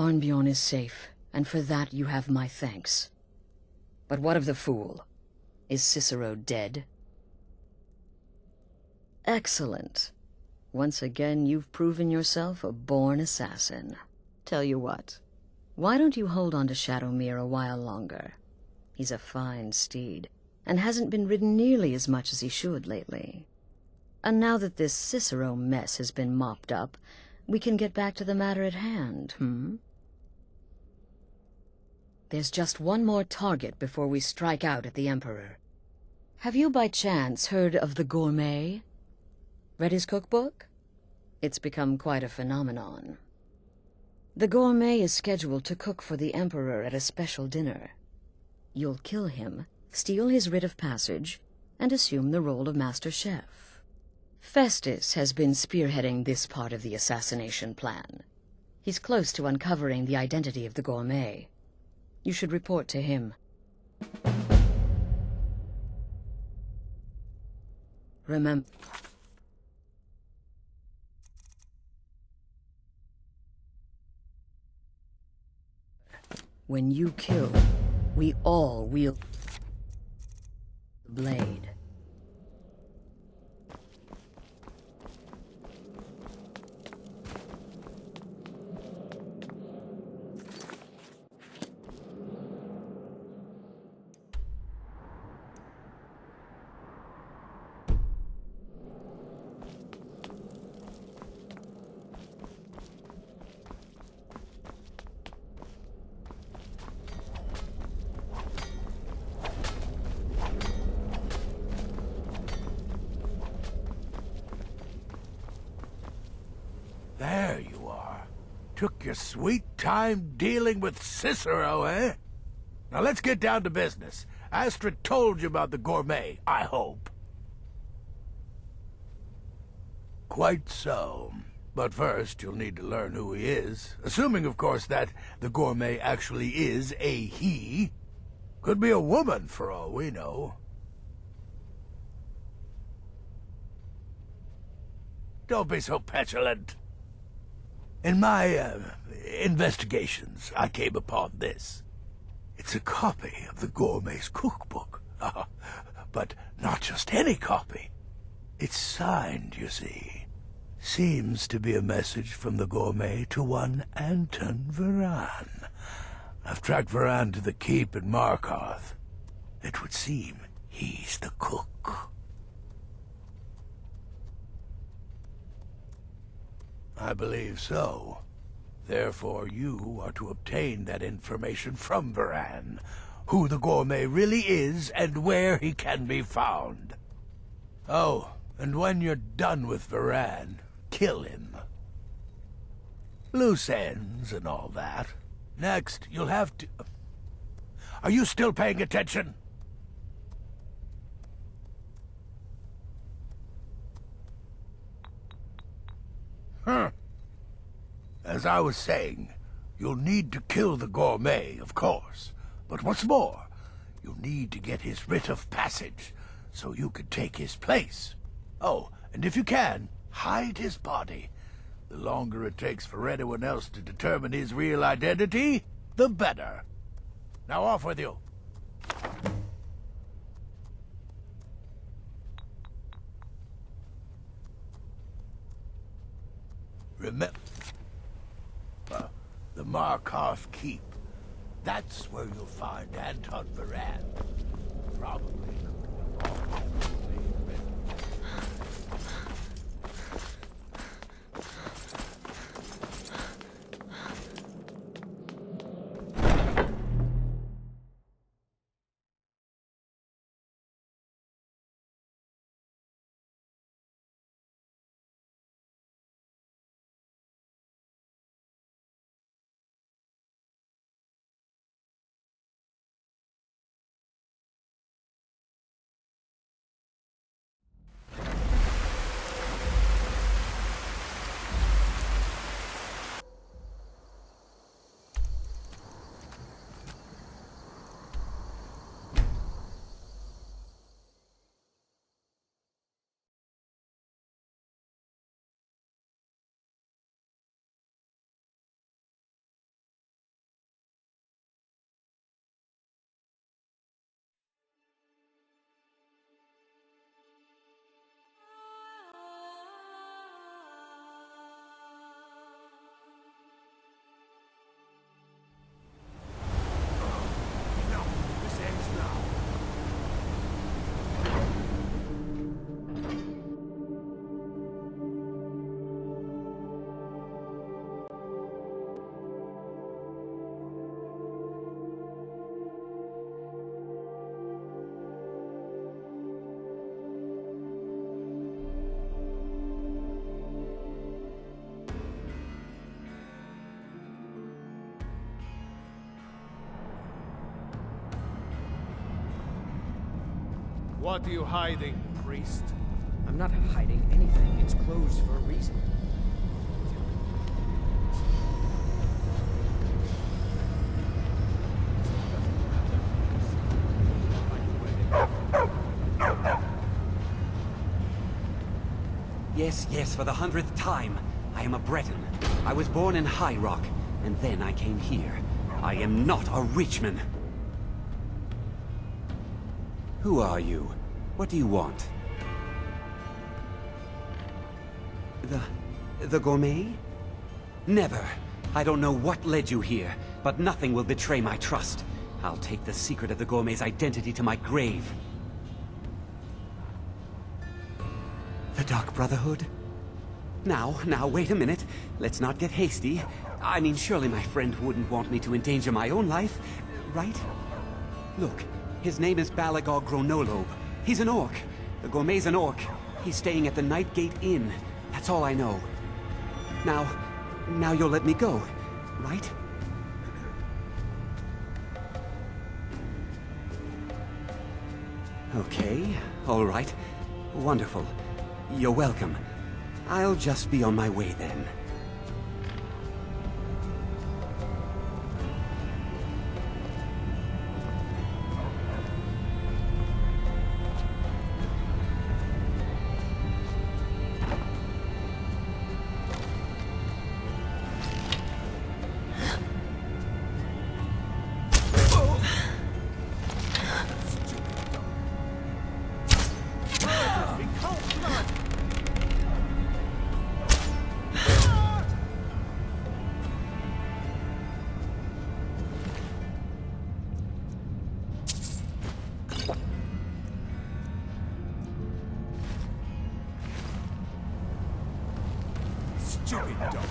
Arnbjorn is safe, and for that you have my thanks. But what of the fool? Is Cicero dead? Excellent. Once again, you've proven yourself a born assassin. Tell you what, why don't you hold on to Shadowmere a while longer? He's a fine steed, and hasn't been ridden nearly as much as he should lately. And now that this Cicero mess has been mopped up, we can get back to the matter at hand, There's just one more target before we strike out at the Emperor. Have you by chance heard of the Gourmet? Read his cookbook? It's become quite a phenomenon. The Gourmet is scheduled to cook for the Emperor at a special dinner. You'll kill him, steal his writ of passage, and assume the role of Master Chef. Festus has been spearheading this part of the assassination plan. He's close to uncovering the identity of the Gourmet. You should report to him. Remember... When you kill, we all wield the blade. There you are. Took your sweet time dealing with Cicero, eh? Now let's get down to business. Astrid told you about the Gourmet, I hope. Quite so. But first, you'll need to learn who he is. Assuming, of course, that the Gourmet actually is a he. Could be a woman, for all we know. Don't be so petulant. In my, investigations, I came upon this. It's a copy of the Gourmet's cookbook. But not just any copy. It's signed, you see. Seems to be a message from the Gourmet to one Anton Varan. I've tracked Varan to the keep in Markarth. It would seem he's the cook. I believe so. Therefore, you are to obtain that information from Varan, who the Gourmet really is and where he can be found. Oh, and when you're done with Varan, kill him. Loose ends and all that. Next, you'll have to... Are you still paying attention? As I was saying, you'll need to kill the Gourmet, of course. But what's more, you'll need to get his writ of passage, so you can take his place. Oh, and if you can, hide his body. The longer it takes for anyone else to determine his real identity, the better. Now off with you. Remember, the Markarth Keep. That's where you'll find Anton Varan. Probably. What are you hiding, priest? I'm not hiding anything. It's closed for a reason. Yes, yes, for the 100th time. I am a Breton. I was born in High Rock, and then I came here. I am not a Richman. Who are you? What do you want? The Gourmet? Never. I don't know what led you here, but nothing will betray my trust. I'll take the secret of the Gourmet's identity to my grave. The Dark Brotherhood? Now, wait a minute. Let's not get hasty. I mean, surely my friend wouldn't want me to endanger my own life, right? Look, his name is Balagog Gronolobe. He's an orc. The Gourmet's an orc. He's staying at the Nightgate Inn. That's all I know. Now you'll let me go, right? Okay, all right. Wonderful. You're welcome. I'll just be on my way then. Stupid dog.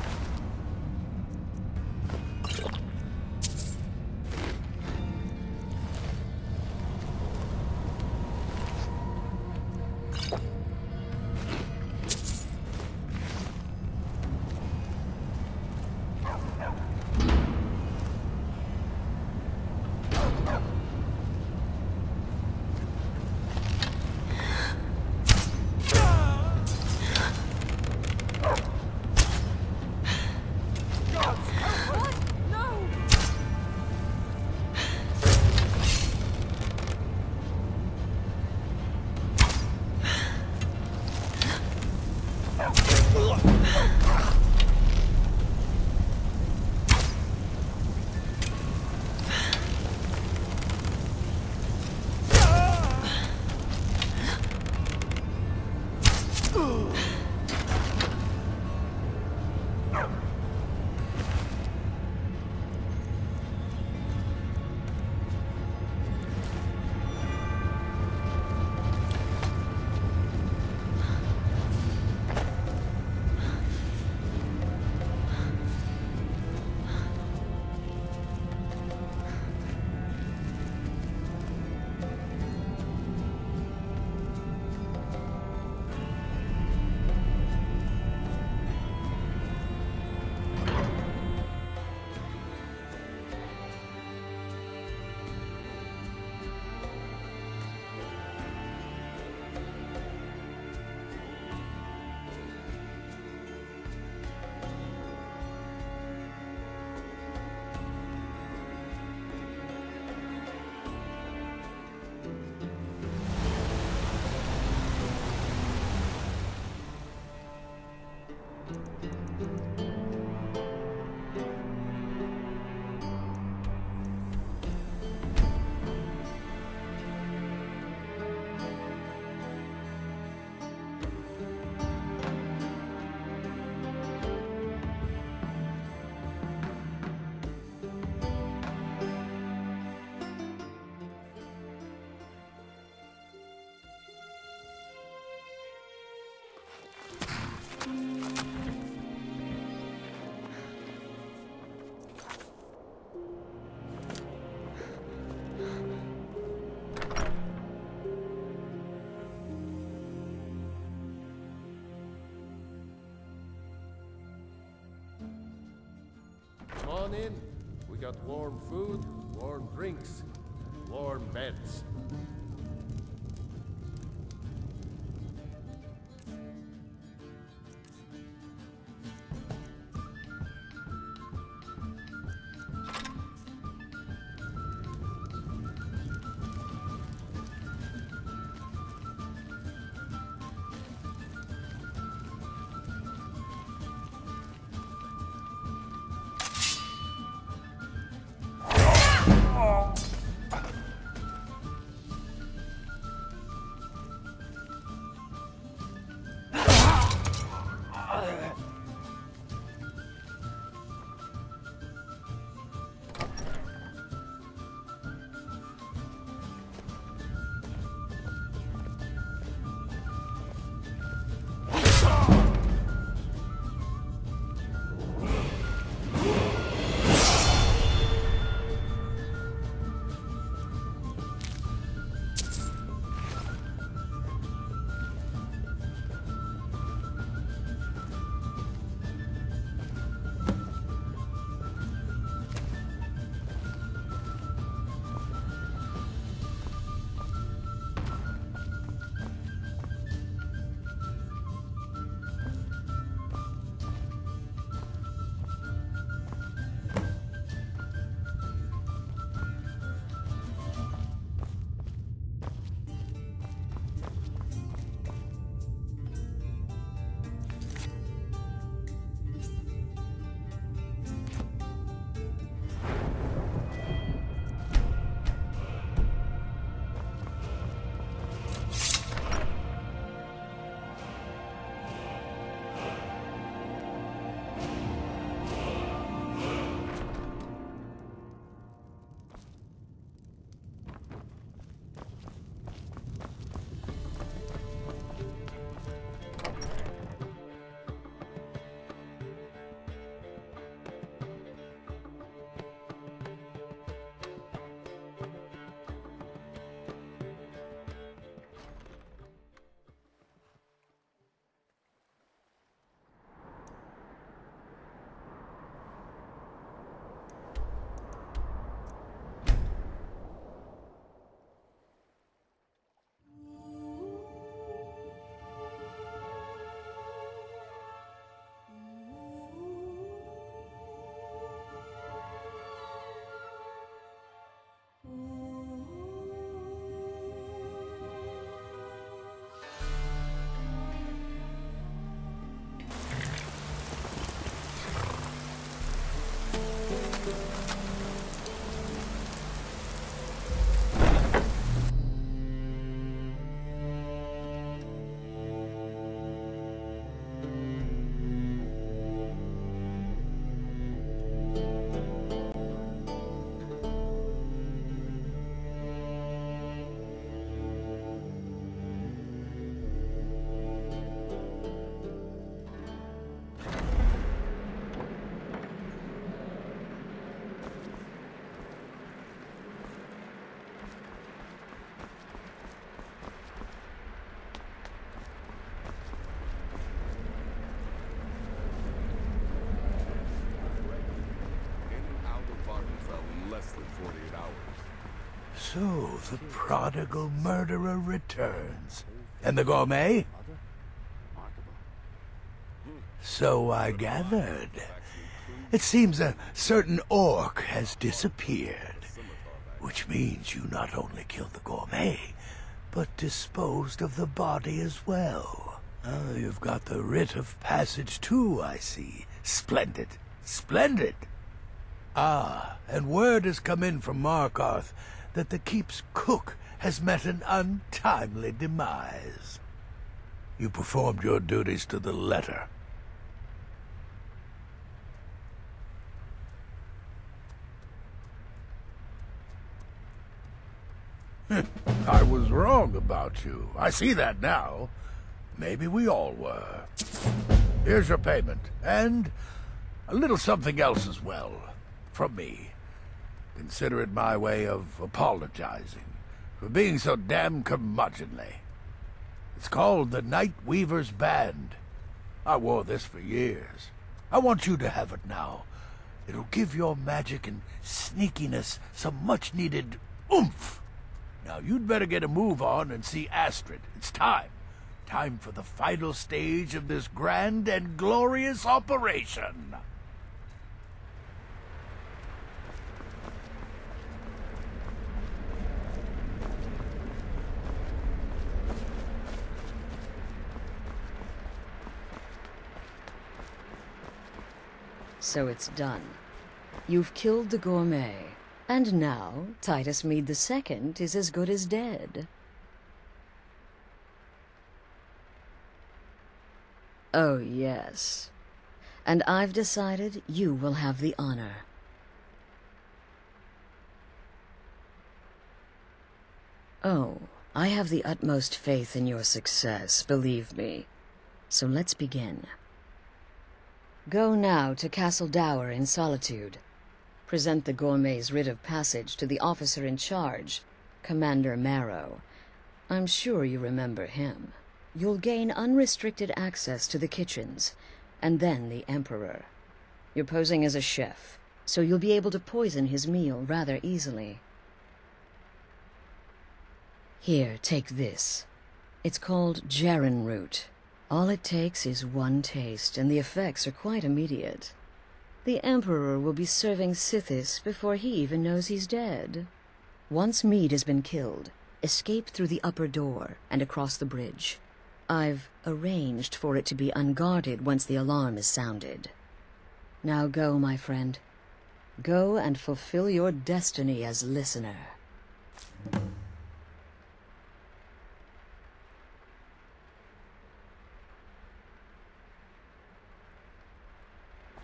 Come on in. We got warm food, warm drinks, warm beds. less than 48 hours. So, the prodigal murderer returns. And the gourmet? So I gathered. It seems a certain orc has disappeared. Which means you not only killed the gourmet, but disposed of the body as well. Oh, you've got the writ of passage too, I see. Splendid. Splendid! Ah, and word has come in from Markarth that the keep's cook has met an untimely demise. You performed your duties to the letter. I was wrong about you. I see that now. Maybe we all were. Here's your payment, and a little something else as well, from me. Consider it my way of apologizing for being so damn curmudgeonly. It's called the Night Weaver's Band. I wore this for years. I want you to have it now. It'll give your magic and sneakiness some much-needed oomph. Now, you'd better get a move on and see Astrid. It's time. Time for the final stage of this grand and glorious operation. So it's done. You've killed the gourmet. And now, Titus Mead II is as good as dead. Oh, yes. And I've decided you will have the honor. Oh, I have the utmost faith in your success, believe me. So let's begin. Go now to Castle Dower in Solitude. Present the gourmet's writ of passage to the officer in charge, Commander Marrow. I'm sure you remember him. You'll gain unrestricted access to the kitchens, and then the Emperor. You're posing as a chef, so you'll be able to poison his meal rather easily. Here, take this. It's called Jaren root. All it takes is one taste, and the effects are quite immediate. The Emperor will be serving Sithis before he even knows he's dead. Once Mead has been killed, escape through the upper door and across the bridge. I've arranged for it to be unguarded once the alarm is sounded. Now go, my friend. Go and fulfill your destiny as listener.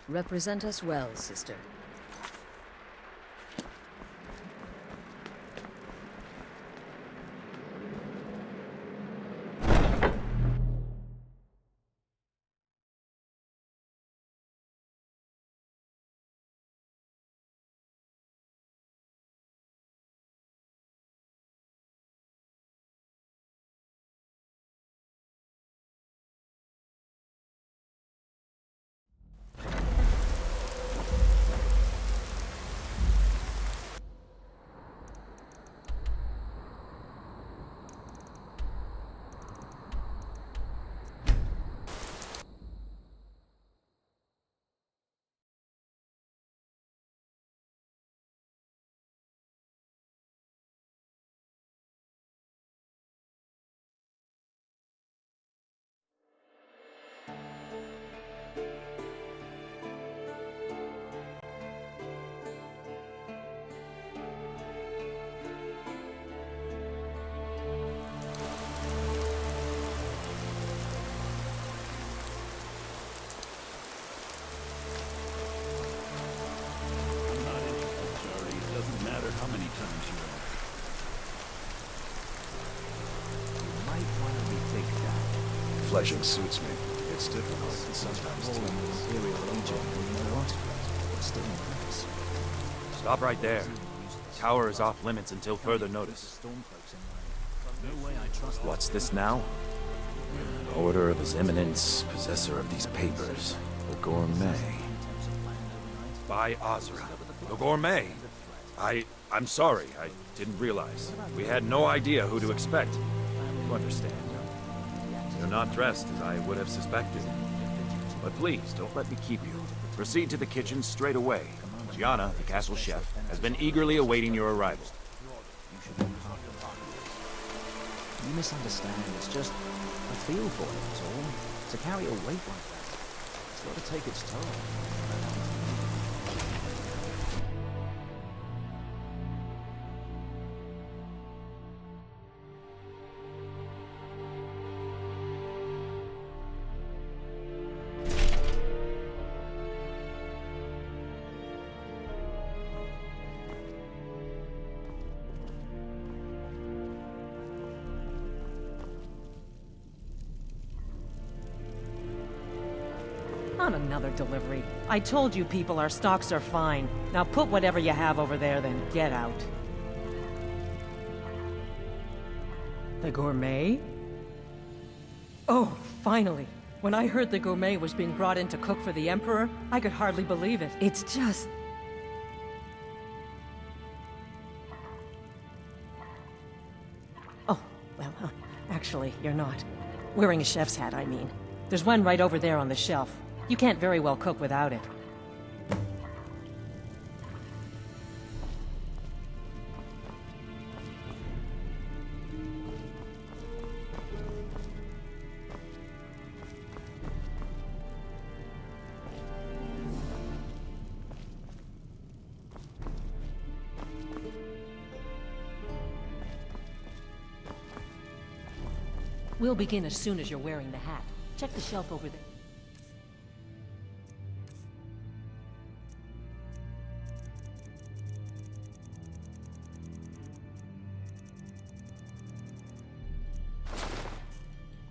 Represent us well, sister. How many times you want? You might want to retake that. Fleshing suits me. It's difficult and sometimes tedious. Imperial Legion, you know what? It's still in place. Stop right there. Tower is off limits until further notice. No way I trust. What's this now? An order of His Eminence, possessor of these papers, the Gourmet. By Ozra, the Gourmet. I'm sorry. I didn't realize. We had no idea who to expect. You understand. You're not dressed as I would have suspected. But please, don't let me keep you. Proceed to the kitchen straight away. Gianna, the castle chef, has been eagerly awaiting your arrival. You misunderstand. It's just a feel for it, that's all. To carry a weight like that, it's got to take its toll. On another delivery. I told you people our stocks are fine. Now put whatever you have over there, then get out. The Gourmet? Oh, finally. When I heard the Gourmet was being brought in to cook for the Emperor, I could hardly believe it. It's just... Oh, well, actually, you're not. Wearing a chef's hat, I mean. There's one right over there on the shelf. You can't very well cook without it. We'll begin as soon as you're wearing the hat. Check the shelf over there.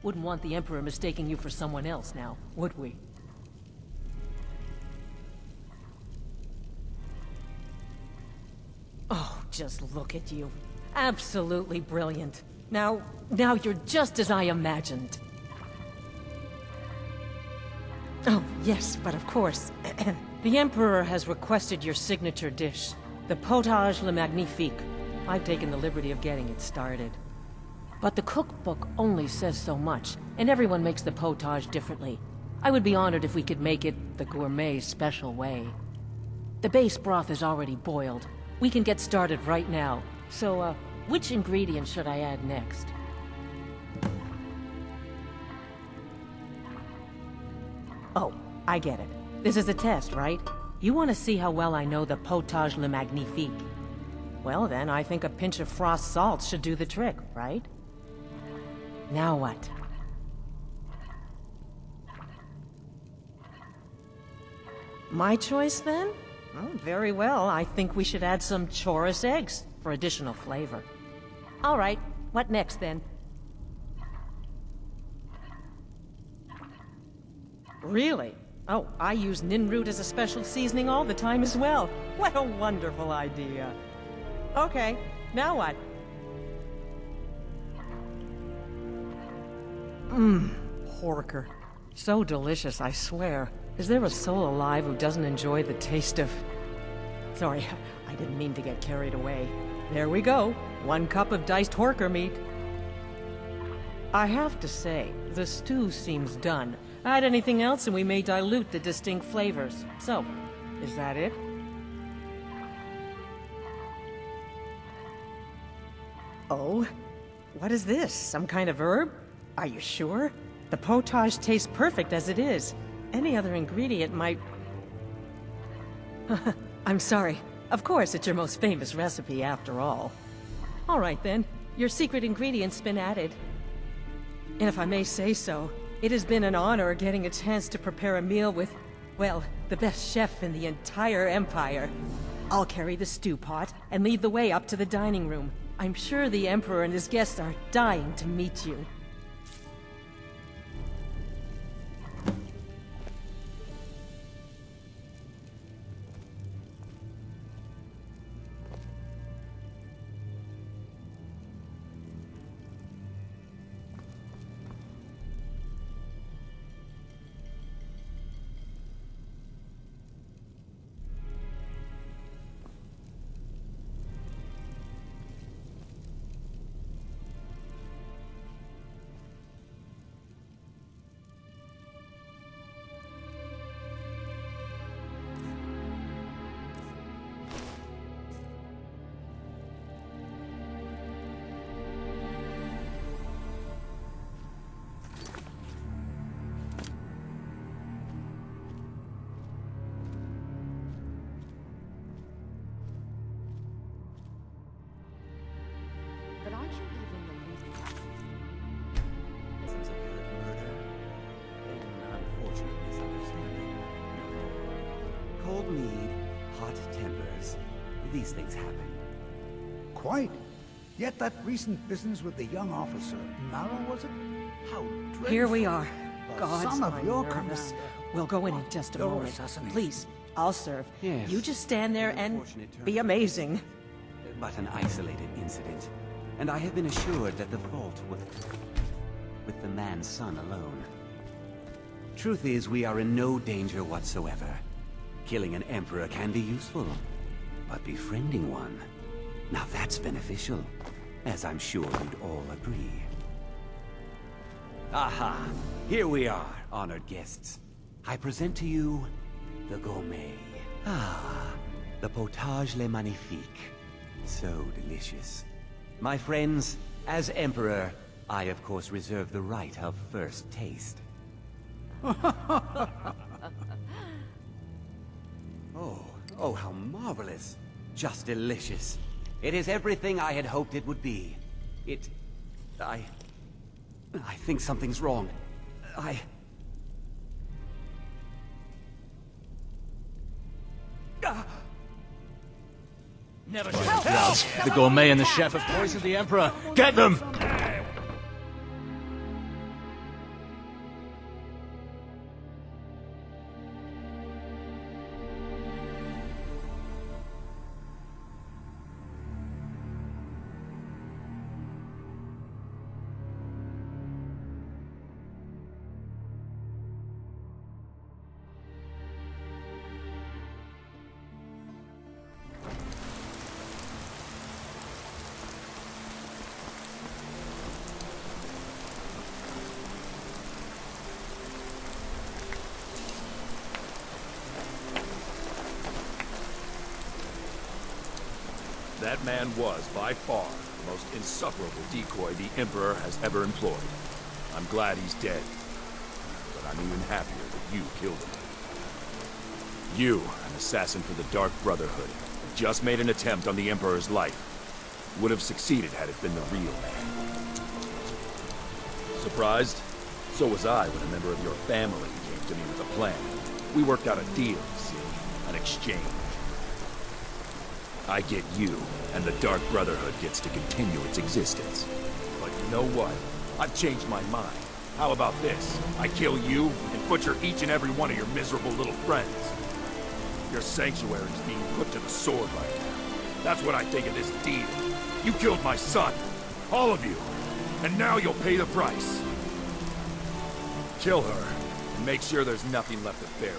Wouldn't want the Emperor mistaking you for someone else now, would we? Oh, just look at you. Absolutely brilliant. Now you're just as I imagined. Oh, yes, but of course. The Emperor has requested your signature dish, the Potage le Magnifique. I've taken the liberty of getting it started. But the cookbook only says so much, and everyone makes the potage differently. I would be honored if we could make it the Gourmet special way. The base broth is already boiled. We can get started right now. So, which ingredient should I add next? Oh, I get it. This is a test, right? You want to see how well I know the Potage le Magnifique. Well then, I think a pinch of frost salt should do the trick, right? Now what? My choice, then? Oh, very well. I think we should add some chorus eggs for additional flavor. All right, what next, then? Really? Oh, I use ninroot as a special seasoning all the time as well. What a wonderful idea. Okay, now what? Porker. So delicious, I swear. Is there a soul alive who doesn't enjoy the taste of... Sorry, I didn't mean to get carried away. There we go. 1 cup of diced horker meat. I have to say, the stew seems done. Add anything else and we may dilute the distinct flavors. So, is that it? Oh? What is this? Some kind of herb? Are you sure? The potage tastes perfect as it is. Any other ingredient might... I'm sorry. Of course, it's your most famous recipe after all. All right then, your secret ingredient's been added. And if I may say so, it has been an honor getting a chance to prepare a meal with, well, the best chef in the entire Empire. I'll carry the stew pot and lead the way up to the dining room. I'm sure the Emperor and his guests are dying to meet you. cold mead, hot tempers. These things happen. Quite. Yet that recent business with the young officer, Nara, was it? How dreadful. Here we are. The God, son of I'm your nervous. commander. We'll go in just a Your moment. assassination. Please, I'll serve. Yes. You just stand there and Unfortunate turn. be amazing. But an isolated incident. And I have been assured that the fault was with the man's son alone. Truth is, we are in no danger whatsoever. Killing an emperor can be useful, but befriending one, now that's beneficial, as I'm sure you'd all agree. Aha! Here we are, honored guests. I present to you the Gourmet. Ah, the Potage le Magnifique. So delicious. My friends, as Emperor, I of course reserve the right of first taste. Oh, how marvelous. Just delicious. It is everything I had hoped it would be. I think something's wrong. Never The Gourmet and the chef have poisoned the Emperor. Get them! That man was, by far, the most insufferable decoy the Emperor has ever employed. I'm glad he's dead, but I'm even happier that you killed him. You, an assassin for the Dark Brotherhood, just made an attempt on the Emperor's life. Would have succeeded had it been the real man. Surprised? So was I when a member of your family came to me with a plan. We worked out a deal, see? An exchange. I get you, and the Dark Brotherhood gets to continue its existence. But you know what? I've changed my mind. How about this? I kill you, and butcher each and every one of your miserable little friends. Your sanctuary is being put to the sword right now. That's what I think of this deal. You killed my son. All of you. And now you'll pay the price. Kill her, and make sure there's nothing left to bury.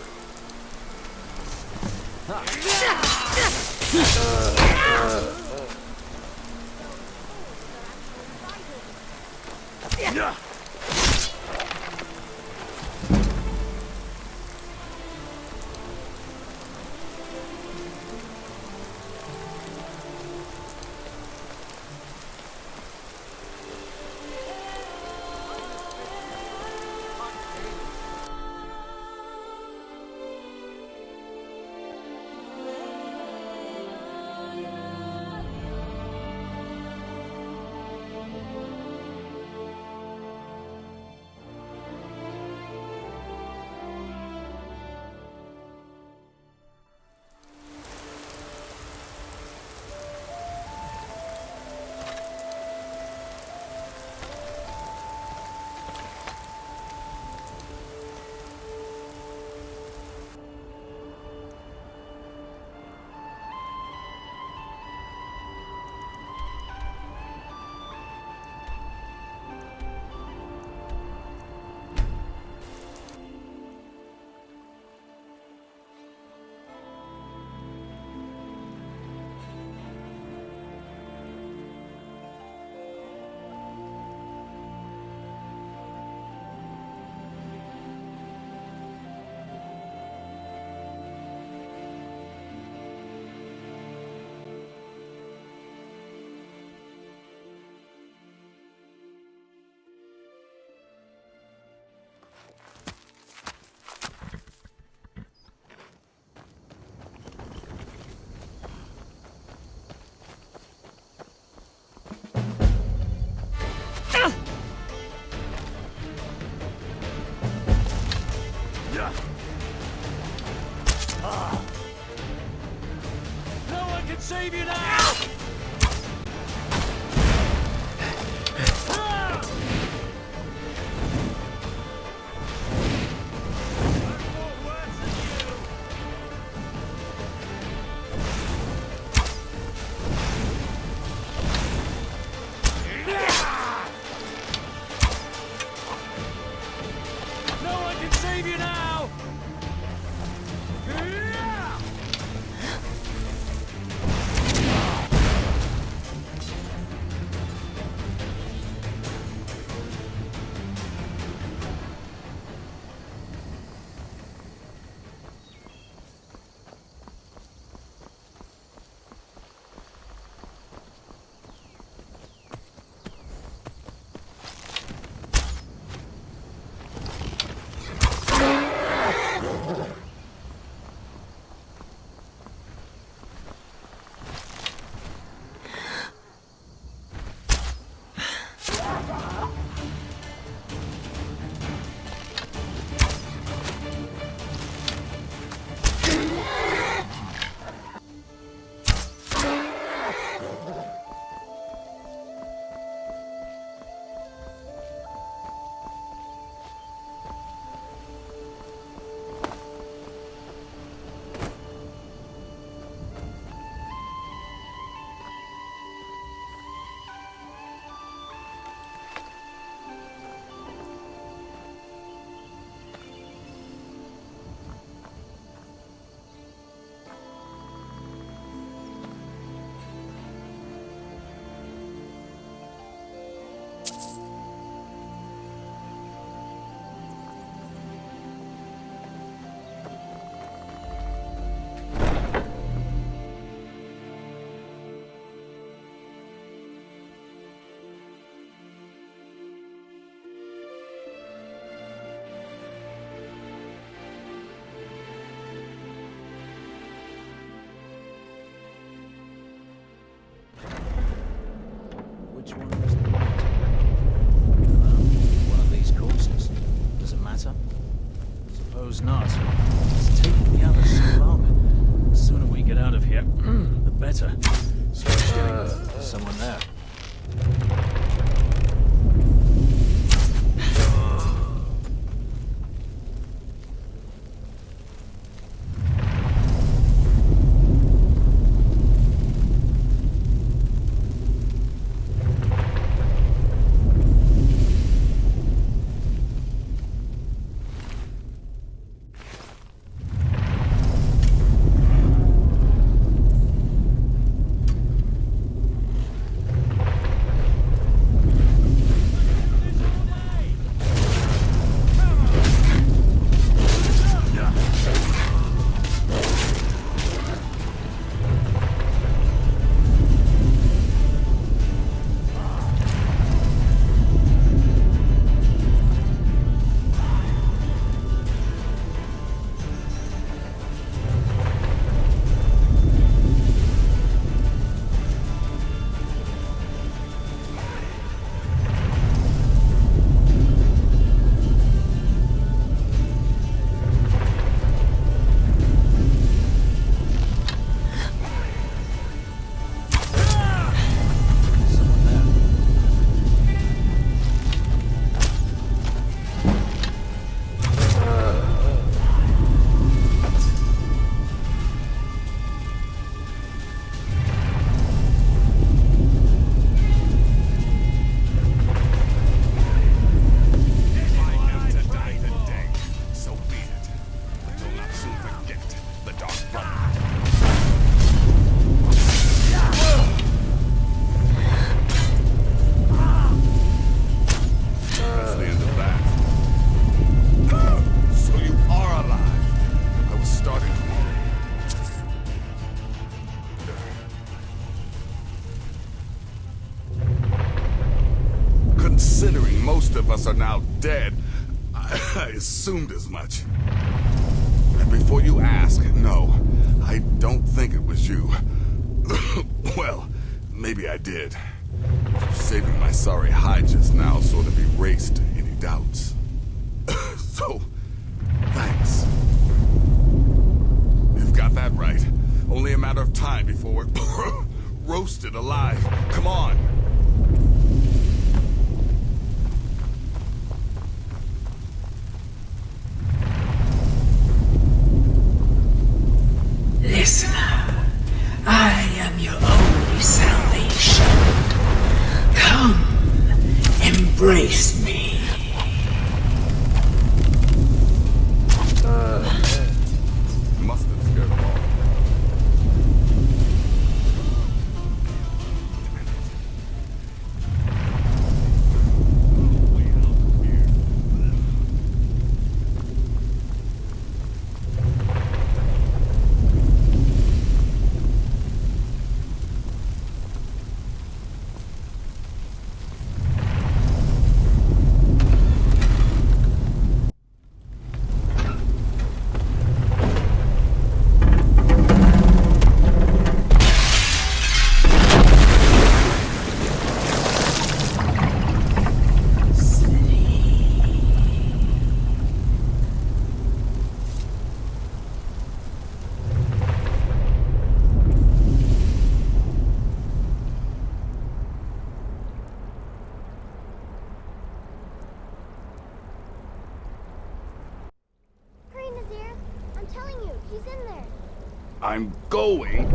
save you now! Which one was the right? One of these courses. Does it matter? Suppose not. It's taking the others so long. The sooner we get out of here, the better. So there's someone there. Considering most of us are now dead, I assumed as much. And before you ask, no, I don't think it was you. Well, maybe I did. Saving my sorry hide just now sort of erased any doubts. So, thanks. You've got that right. Only a matter of time before we're roasted alive. Come on. Listener, I am your only salvation. Come, embrace me. Must have scared them all. I'm going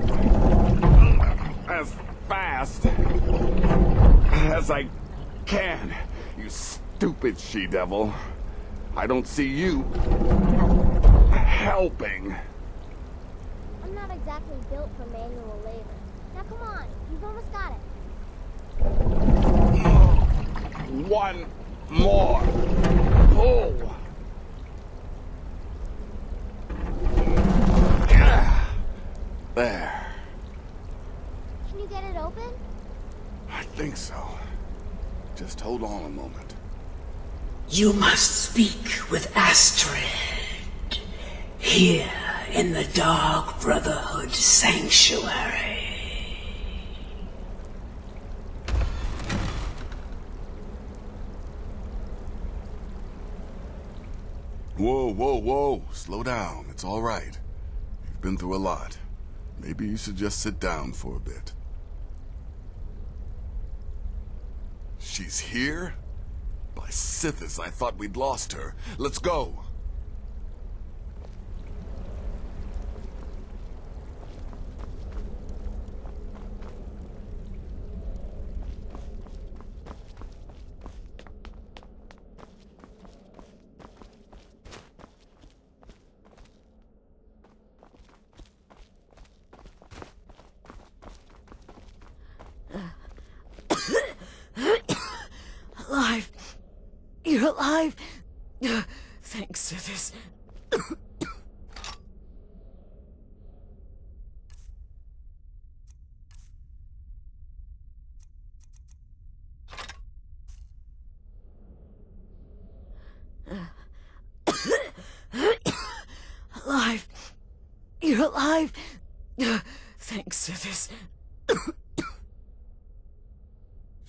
as fast as I can, you stupid she-devil. I don't see you helping. I'm not exactly built for manual labor. Now come on, you've almost got it. One more pull. There. Can you get it open? I think so. Just hold on a moment. You must speak with Astrid. Here in the Dark Brotherhood Sanctuary. Whoa, whoa, whoa. Slow down. It's all right. You've been through a lot. Maybe you should just sit down for a bit. She's here? By Sithis, I thought we'd lost her. Let's go. Alive. You're alive. Thanks to this. Alive. You're alive. Thanks to this.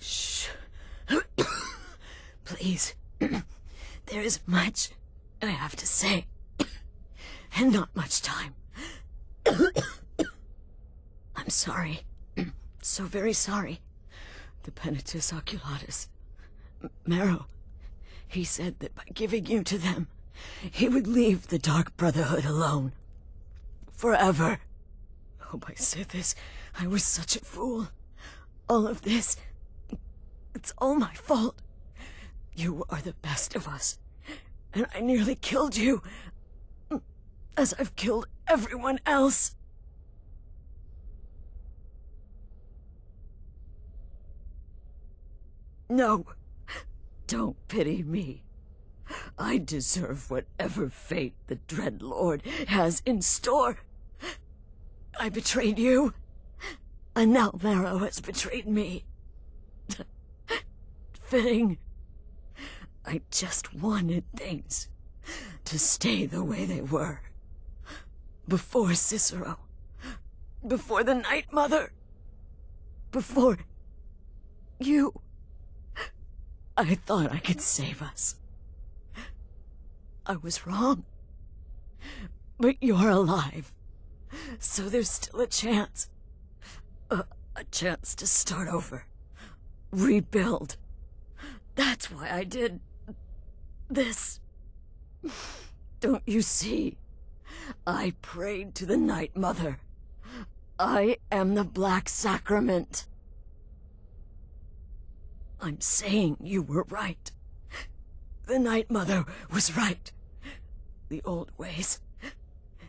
Shh. Please. There is much I have to say, and not much time. I'm sorry. So very sorry. The Penitus Oculatus. Marrow. He said that by giving you to them, he would leave the Dark Brotherhood alone. Forever. Oh, by Sithis, I was such a fool. All of this, it's all my fault. You are the best of us, and I nearly killed you, as I've killed everyone else. No, don't pity me. I deserve whatever fate the Dread Lord has in store. I betrayed you, and now Marrow has betrayed me. Fitting. I just wanted things to stay the way they were. Before Cicero. Before the Night Mother. Before you. I thought I could save us. I was wrong. But you're alive. So there's still a chance. A chance to start over. Rebuild. That's why I did this. Don't you see? I prayed to the Night Mother. I am the Black Sacrament. I'm saying you were right. The Night Mother was right. The old ways.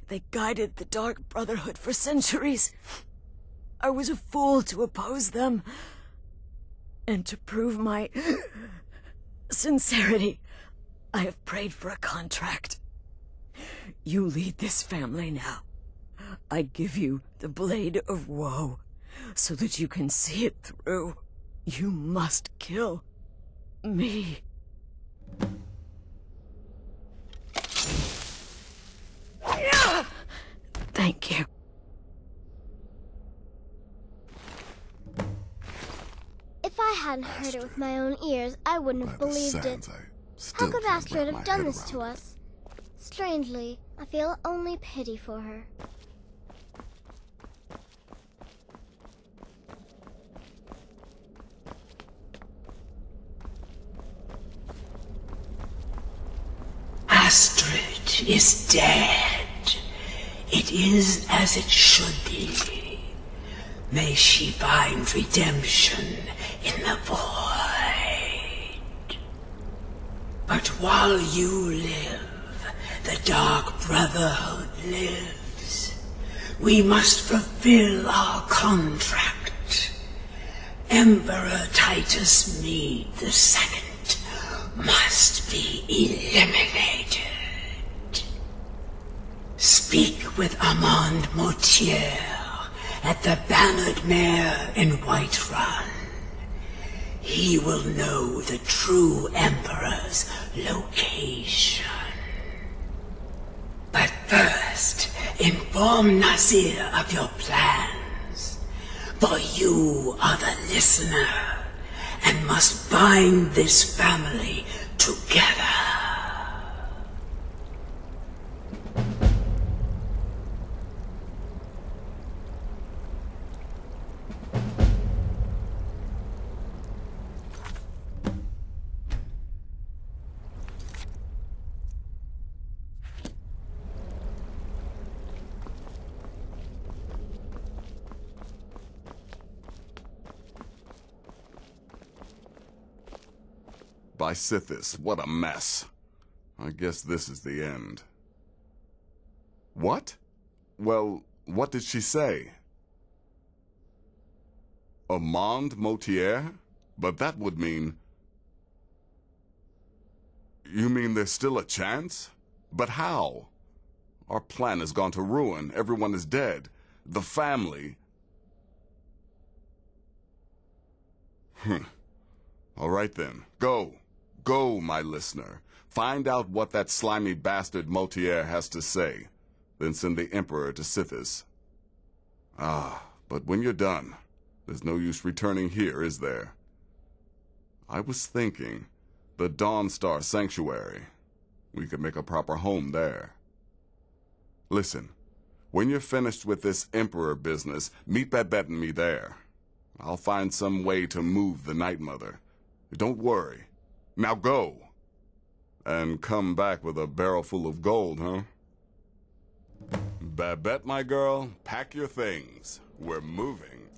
They guided the Dark Brotherhood for centuries. I was a fool to oppose them. And to prove my sincerity, I have prayed for a contract. You lead this family now. I give you the Blade of Woe, so that you can see it through. You must kill me. Thank you. If I hadn't heard it with my own ears, I wouldn't have believed it. How could Astrid have done this to us? Strangely, I feel only pity for her. Astrid is dead. It is as it should be. May she find redemption in the void. But while you live, the Dark Brotherhood lives. We must fulfill our contract. Emperor Titus Mede II must be eliminated. Speak with Armand Mortier at the Bannered Mare in Whiterun. He will know the true Emperor's location. But first, inform Nazir of your plans, for you are the listener and must bind this family together. By Sithis, what a mess. I guess this is the end. What? Well, what did she say? Armand Mortier? But that would mean... You mean there's still a chance? But how? Our plan has gone to ruin. Everyone is dead. The family... All right then. Go. Go, my listener. Find out what that slimy bastard Mortier has to say. Then send the Emperor to Sithis. But when you're done, there's no use returning here, is there? I was thinking, the Dawnstar Sanctuary. We could make a proper home there. Listen, when you're finished with this Emperor business, meet Babette and me there. I'll find some way to move the Night Mother. Don't worry. Now go. And come back with a barrel full of gold, huh? Babette, my girl, pack your things. We're moving.